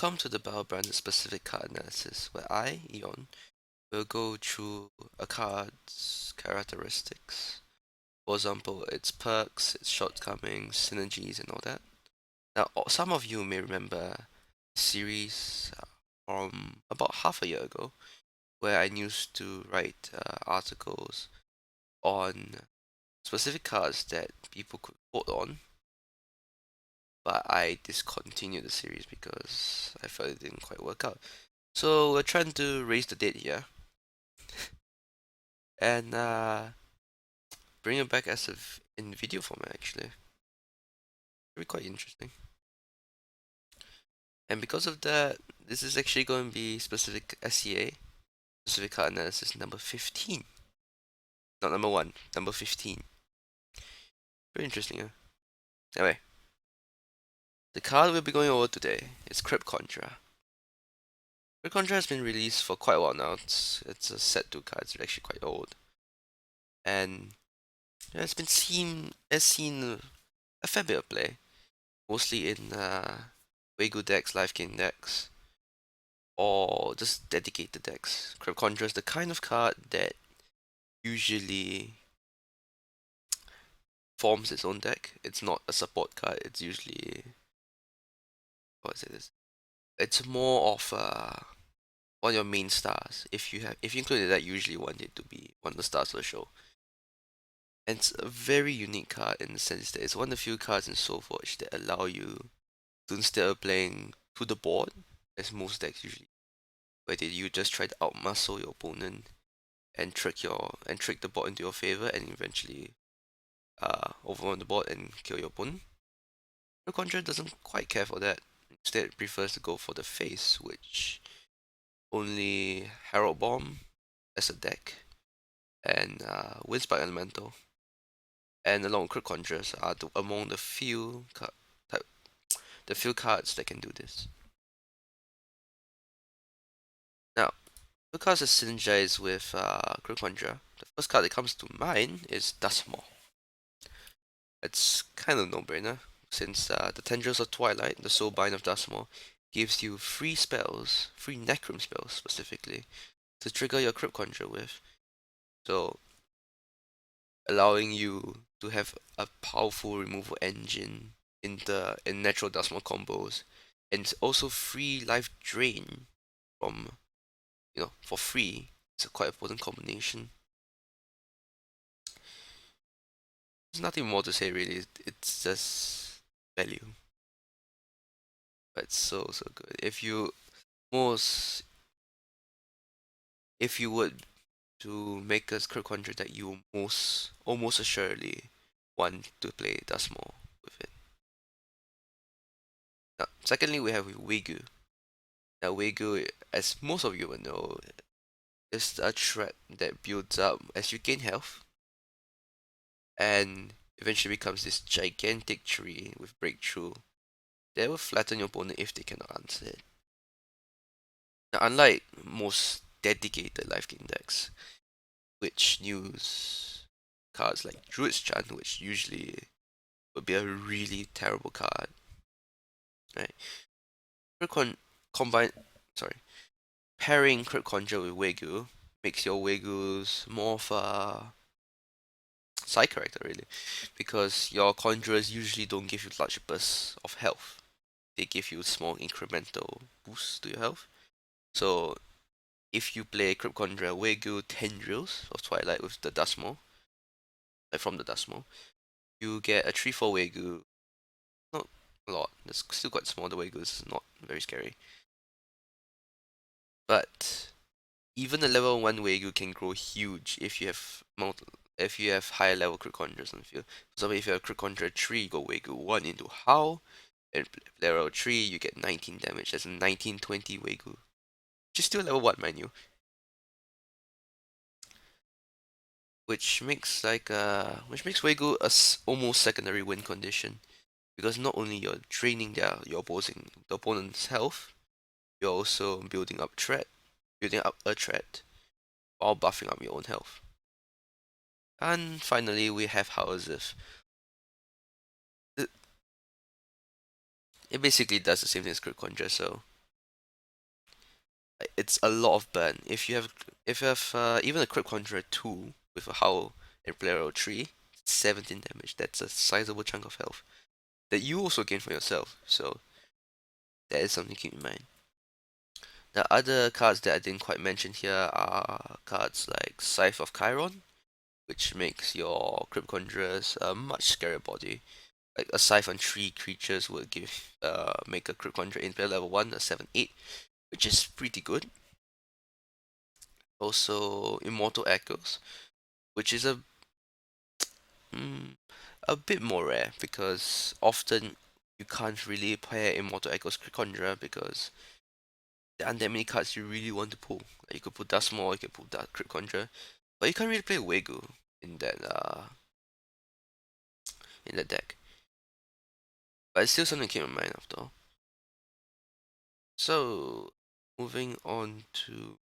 Welcome to the Branded Specific Card Analysis, where I, Eon, will go through a card's characteristics. For example, its perks, its shortcomings, synergies, and all that. Now, some of you may remember a series from about half a year ago, where I used to write articles on specific cards that people could vote on, but I discontinued the series because I felt it didn't quite work out. So we're trying to raise the date here and bring it back as in video format actually. It'll be quite interesting. And because of that, this is actually going to be specific SCA, specific card analysis number 15. Not number 1, number 15. Very interesting, huh? Anyway, the card we'll be going over today is Crypt Conjurer. Crypt Conjurer has been released for quite a while now. It's a set 2 card, it's actually quite old. And it's seen a fair bit of play, mostly in Wegu decks, Life Gain decks, or just dedicated decks. Crypt Conjurer is the kind of card that usually forms its own deck. It's not a support card. It's usually what is it? It's more of one of your main stars. If you include that, usually want it to be one of the stars of the show. And it's a very unique card in the sense that it's one of the few cards in Soulforge that allow you to, instead of playing to the board, as most decks usually, where you just try to outmuscle your opponent and trick the board into your favor and eventually overrun the board and kill your opponent. The Conjurer doesn't quite care for that. Instead, it prefers to go for the face, which only Herald Bomb as a deck, and Windspark Elemental, and along with Crypt Conjurers are among the few cards that can do this. Now, the cards that synergize with Crypt Conjurer, the first card that comes to mind is Dustmaw. It's kind of no-brainer, since the Tendrils of Twilight, the Soulbind of Dustmaw, gives you free spells, free Necrom spells specifically, to trigger your Crypt Conjurer with. So, allowing you to have a powerful removal engine in natural Dustmaw combos, and also free life drain from, for free. It's a quite important combination. There's nothing more to say really. It's just value. But it's so good. If you would to make a Crypt Conjurer that you almost assuredly want to play Dustmaw with it. Now, secondly, we have Wegu. Now, Wegu, as most of you will know, is a threat that builds up as you gain health, and eventually becomes this gigantic tree with breakthrough that will flatten your opponent if they cannot answer it. Now, unlike most dedicated life gain decks, which use cards like Druid's Chant, which usually would be a really terrible card, right? Combine, sorry, pairing Crypt Conjurer with Wegu makes your Wegus more of a side character really, because your Conjurers usually don't give you large bursts of health. They give you small incremental boosts to your health. So if you play Crypt Conjurer Wegu Tendrils of Twilight with the Dustmaw, from the Dustmaw, you get a 3/4 Wegu. Not a lot. It's still quite small. The Wegu is not very scary. But even a level 1 Wegu can grow huge if you have higher level Crypt Conjurers on the field. For example, if you have Crypt Conjurer 3, you go Wegu 1 into Howl, and level 3, you get 19 damage. That's a 1920 Wegu. Which is still level 1, mind you. Which makes Wegu a almost secondary win condition. Because not only you're draining the opponent's health, you're also building up a threat while buffing up your own health. And finally, we have houses. It basically does the same thing as Crypt Conjurer, so it's a lot of burn. If you have even a Crypt Conjurer 2 with a Howl and Player Row 3, 17 damage. That's a sizable chunk of health that you also gain for yourself. So that is something to keep in mind. The other cards that I didn't quite mention here are cards like Scythe of Chiron, which makes your Crypt Conjurers a much scarier body. Like a Scythe on 3 creatures would make a Crypt Conjurer in player level 1 a 7/8, which is pretty good. Also Immortal Echoes, which is mm, a bit more rare because often you can't really pair Immortal Echoes Crypt Conjurer because there aren't that many cards you really want to pull. Like you could pull Dustmore, you could pull Crypt Conjurer, but you can't really play Wegu in that deck. But it's still something to keep in mind after all. So moving on to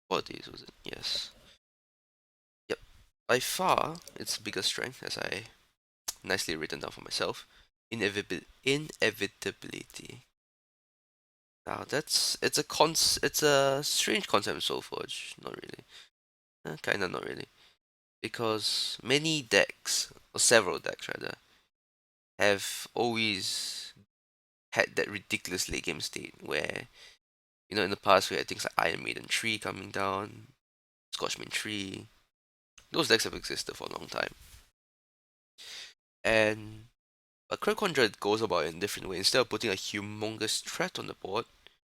bodies, was it? Yes. Yep. By far, its biggest strength, as I nicely written down for myself, inevitability. Now it's a strange concept in Soulforge. Not really. Kinda not really. Because many decks, or several decks rather, have always had that ridiculous late game state where, in the past we had things like Iron Maiden 3 coming down, Scotchman 3. Those decks have existed for a long time. And but Crypt Conjurer goes about it in a different way. Instead of putting a humongous threat on the board,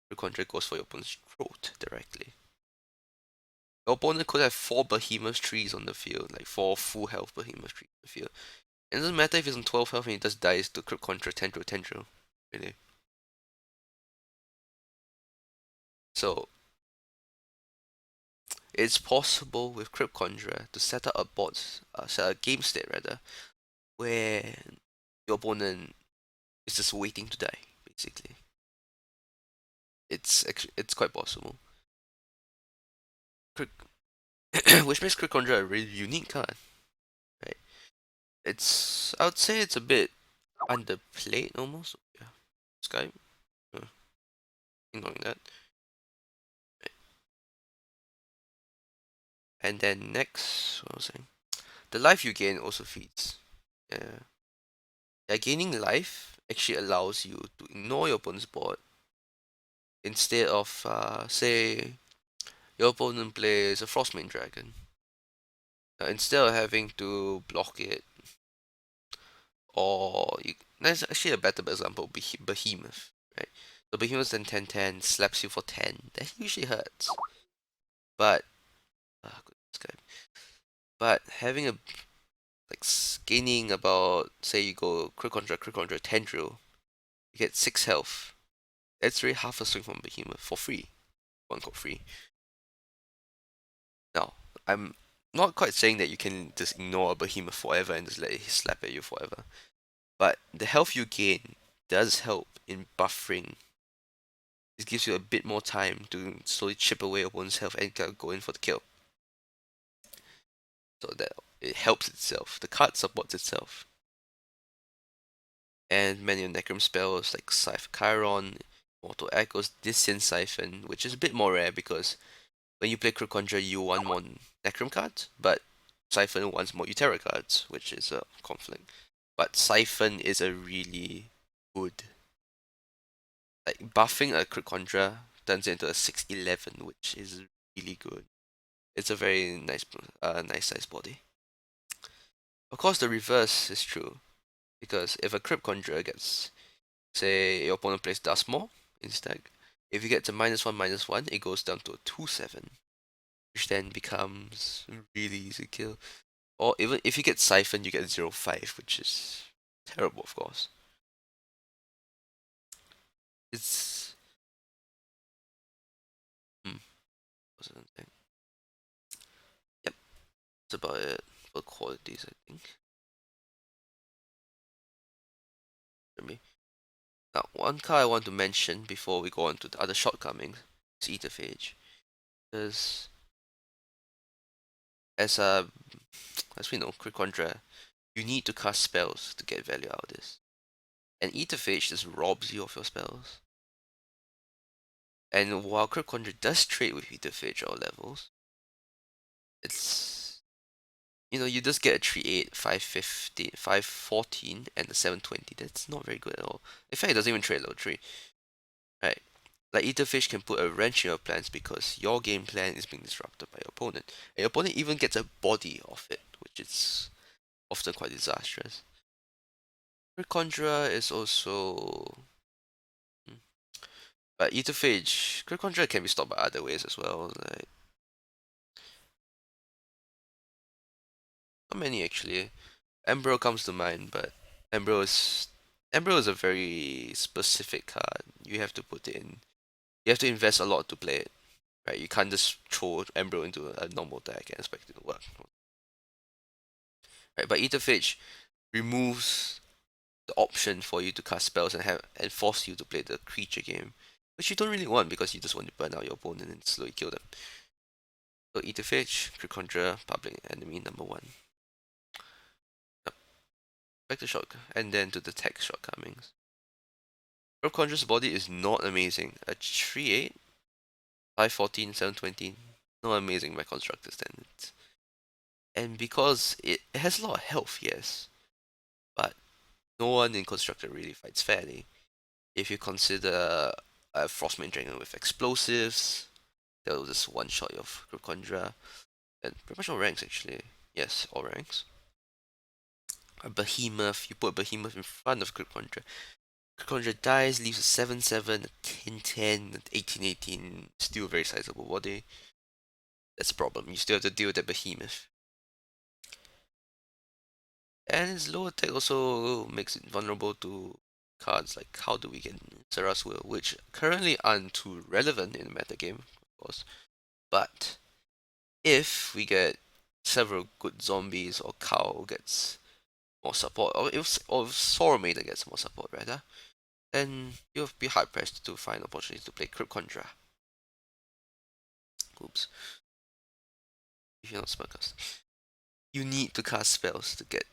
Crypt Conjurer goes for your opponent's throat directly. Your opponent could have 4 behemoth trees on the field, like 4 full health behemoth trees on the field. And it doesn't matter if he's on 12 health and he just dies to Crypt Conjurer Tendril. Really. So it's possible with Crypt Conjurer to set a game state rather, where your opponent is just waiting to die, basically. It's quite possible. Which makes Crypt Conjurer a really unique card, right? I would say it's a bit underplayed almost. Yeah, Skype. Ignoring that. And then next, what was I saying? The life you gain also feeds. Yeah. Yeah, gaining life actually allows you to ignore your opponent's board instead of, say, your opponent plays a Frostmane Dragon. Instead of having to block it, there's actually a better example, Behemoth, right? The Behemoth then 10/10 slaps you for 10. That usually hurts. But, goodness, but having gaining about, say you go Crypt Conjurer, Tendril, you get 6 health. That's really half a swing from Behemoth for free. One got free. Now, I'm not quite saying that you can just ignore a Behemoth forever and just let it slap at you forever. But the health you gain does help in buffering. It gives you a bit more time to slowly chip away opponent's health and go in for the kill. So that it helps itself. The card supports itself. And many of Necrom spells like Scythe Chiron, Mortal Echoes, Distant Siphon, which is a bit more rare because when you play Crypt Conjurer you want more Necrom cards, but Siphon wants more Utera cards, which is a conflict. But Siphon is a really good, like buffing a Crypt Conjurer turns it into a 6/11, which is really good. It's a very nice size body. Of course, the reverse is true because if a Crypt Conjurer gets, say, your opponent plays Dustmore instead, if you get to -1/-1, it goes down to a 2/7, which then becomes really easy to kill. Or even if you get Siphon, you get 0/5, which is terrible, of course. It's hmm, what's another thing? Yep, that's about it for qualities, I think. Let me Now, one card I want to mention before we go on to the other shortcomings is Etherphage. Because as a as we know, Crypt Conjurer, you need to cast spells to get value out of this. And Etherphage just robs you of your spells. And while Crypt Conjurer does trade with Etherphage at all levels, it's you just get a 3/8, 5/15, 5/14, and a 7/20. That's not very good at all. In fact, it doesn't even trade low 3, right? Like Etherfish can put a wrench in your plans because your game plan is being disrupted by your opponent. And your opponent even gets a body of it, which is often quite disastrous. Crypt Conjurer is also. Hmm, But Etherphage, Crypt Conjurer can be stopped by other ways as well. Like, not many actually. Embryo comes to mind, but Embryo is Embryo is a very specific card. You have to put it in. You have to invest a lot to play it, right? You can't just throw Embryo into a normal deck and expect it to work, right? But Etherphage removes the option for you to cast spells and force you to play the creature game, which you don't really want because you just want to burn out your opponent and slowly kill them. So Etherphage, Conjurer, Public Enemy number one. Yep. Back to short and then to the text shortcomings. Rob Conjurer's body is not amazing. A 3/8, 5/14, 7/20. Not amazing by constructor standards. And because it has a lot of health, yes, but no one in constructor really fights fairly. If you consider a Frostmane Dragon with explosives, that was just one shot of Crypt Conjurer, and pretty much all ranks actually. Yes, all ranks. A Behemoth, you put a Behemoth in front of Crypt Conjurer. Crypt Conjurer dies, leaves a 7/7, a 10/10, an 18/18, still a very sizable body. That's a problem. You still have to deal with the Behemoth. And his low attack also makes it vulnerable to cards like How Do We Get Sarah's Will, which currently aren't too relevant in the metagame, of course. But if we get several good zombies or Cow gets more support, or if Sormator gets more support rather, then you'll be hard pressed to find opportunities to play Crypt Conjurer. Oops, if you're not Smurkers. You need to cast spells to get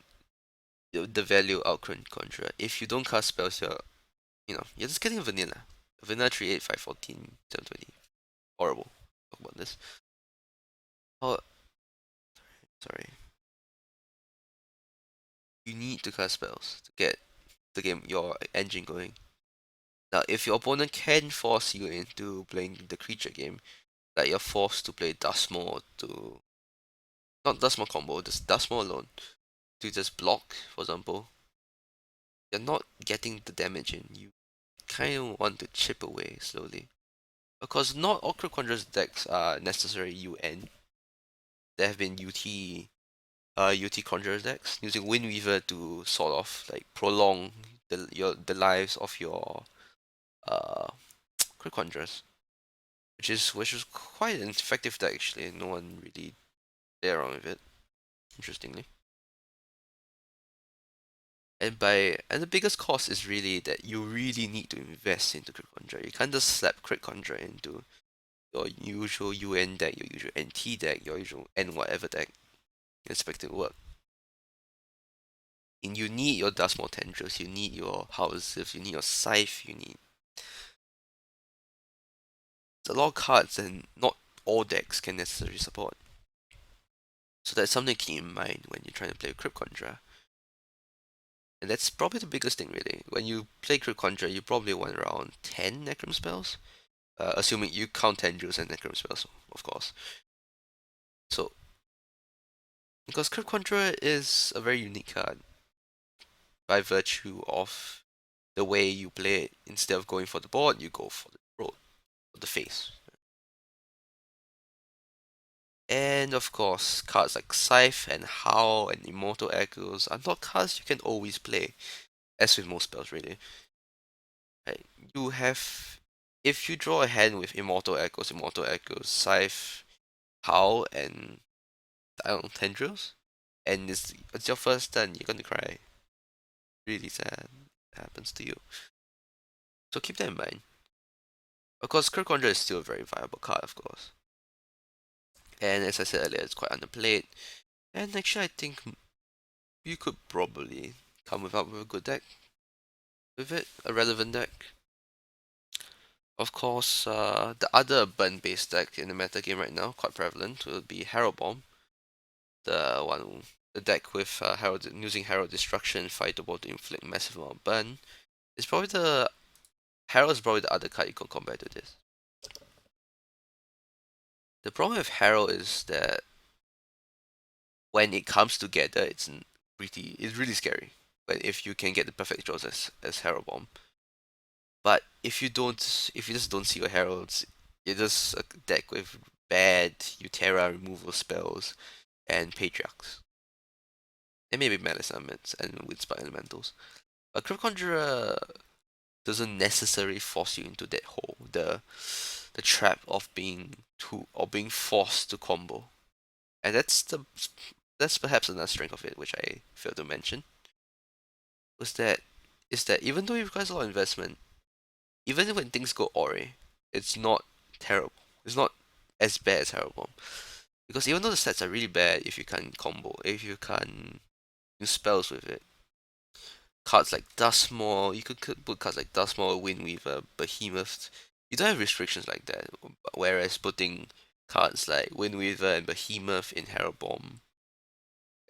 the value out Crypt Conjurer. If you don't cast spells, you're just getting a vanilla. A vanilla 3/8, 5/14, 7/20. Horrible. Talk about this. Oh, sorry. You need to cast spells to get your engine going. Now, if your opponent can force you into playing the creature game, like you're forced to play Dustmore to not Dustmore combo, just Dustmore alone to just block, for example, you're not getting the damage in. You kind of want to chip away slowly. Because not all Crypt Conjurer's decks are necessarily UN. There have been UT Conjurer's decks using Windweaver to sort of like prolong the lives of your uh Crypt Conjurers, which is quite an effective deck actually. No one really did wrong with it, interestingly. And the biggest cost is really that you really need to invest into Crypt Conjurer. You can't just slap Crypt Conjurer into your usual UN deck, your usual NT deck, your usual N whatever deck, and expect it to work. And you need your Dustmore Tendrils, you need your Houses, you need your Scythe, you need. It's a lot of cards and not all decks can necessarily support. So that's something to keep in mind when you're trying to play a Crypt Conjurer. And that's probably the biggest thing really. When you play Crypt Conjurer, you probably want around 10 Necrom spells. Assuming you count Tendrils and Necrom spells, of course. So, because Crypt Conjurer is a very unique card by virtue of the way you play it. Instead of going for the board, you go for the road, or the face. And of course, cards like Scythe and Howl and Immortal Echoes are not cards you can always play, as with most spells, really. Right? You have, if you draw a hand with Immortal Echoes, Scythe, Howl, and I don't know, Tendrils, and it's your first turn, you're gonna cry. Really sad. It happens to you. So keep that in mind. Of course, Crypt Conjurer is still a very viable card, of course. And as I said earlier, it's quite underplayed. And actually, I think you could probably come up with a good deck with it, a relevant deck. Of course, the other burn-based deck in the meta game right now, quite prevalent, will be Herald Bomb, the deck with Herald using Herald Destruction, Fightable to inflict massive amount of burn. It's probably the Herald is probably the other card you can compare to this. The problem with Herald is that when it comes together, it's really scary. But if you can get the perfect draws as Herald Bomb, but if you just don't see your heralds, you're just a deck with bad Utera removal spells and Patriarchs. And maybe Mana Summons and Windspark Elementals. But Crypt Conjurer doesn't necessarily force you into that hole. The trap of being forced to combo. And that's perhaps another strength of it, which I failed to mention. Was that is that even though it requires a lot of investment, even when things go awry, it's not terrible. It's not as bad as Harrowbomb. Because even though the stats are really bad, if you can combo, if you can use spells with it, cards like Dustmaw, you could put cards like Dustmaw, Windweaver, Behemoth. You don't have restrictions like that. Whereas putting cards like Windweaver and Behemoth in Harrowbomb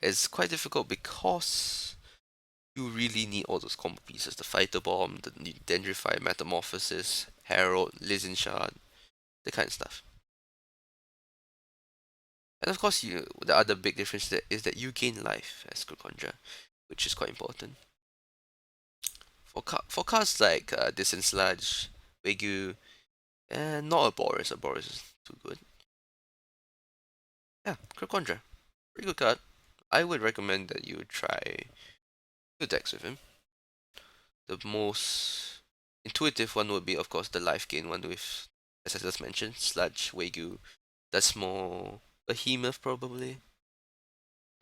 is quite difficult because you really need all those combo pieces. The Fighter Bomb, the Dendrify, Metamorphosis, Herald, Lizin Shard, that kind of stuff. And of course, the other big difference is that you gain life as Crypt Conjurer, which is quite important. For cards like Distant Sludge, Wagyu, and not a Boris. A Boris is too good. Yeah, Crypt Conjurer, pretty good card. I would recommend that you try two decks with him. The most intuitive one would be, of course, the life gain one with, as I just mentioned, Sludge, Wagyu. That's more Behemoth probably,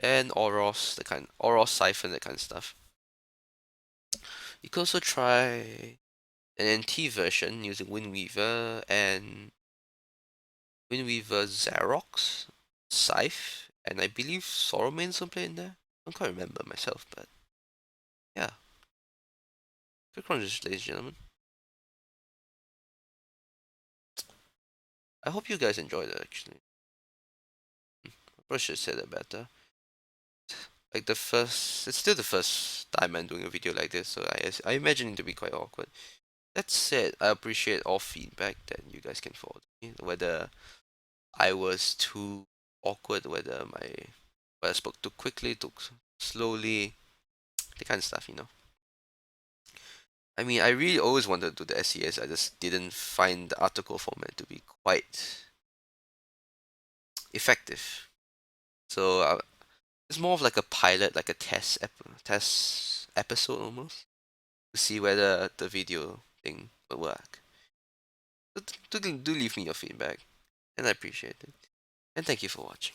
and Oros Siphon, that kind of stuff. You could also try an NT version using Windweaver Xerox, Scythe, and I believe Sorrowmane's some play in there. I can't remember myself, but yeah. Quick ladies and gentlemen. I hope you guys enjoyed it actually. I probably should have said that better. Like it's still the first time I'm doing a video like this, so I imagine it to be quite awkward. That said, I appreciate all feedback that you guys can forward to me, whether I was too awkward, whether I spoke too quickly, too slowly, the kind of stuff. I mean, I really always wanted to do the SES. I just didn't find the article format to be quite effective. So it's more of like a pilot, like a test episode almost, to see whether the video thing will work. Do leave me your feedback, and I appreciate it. And thank you for watching.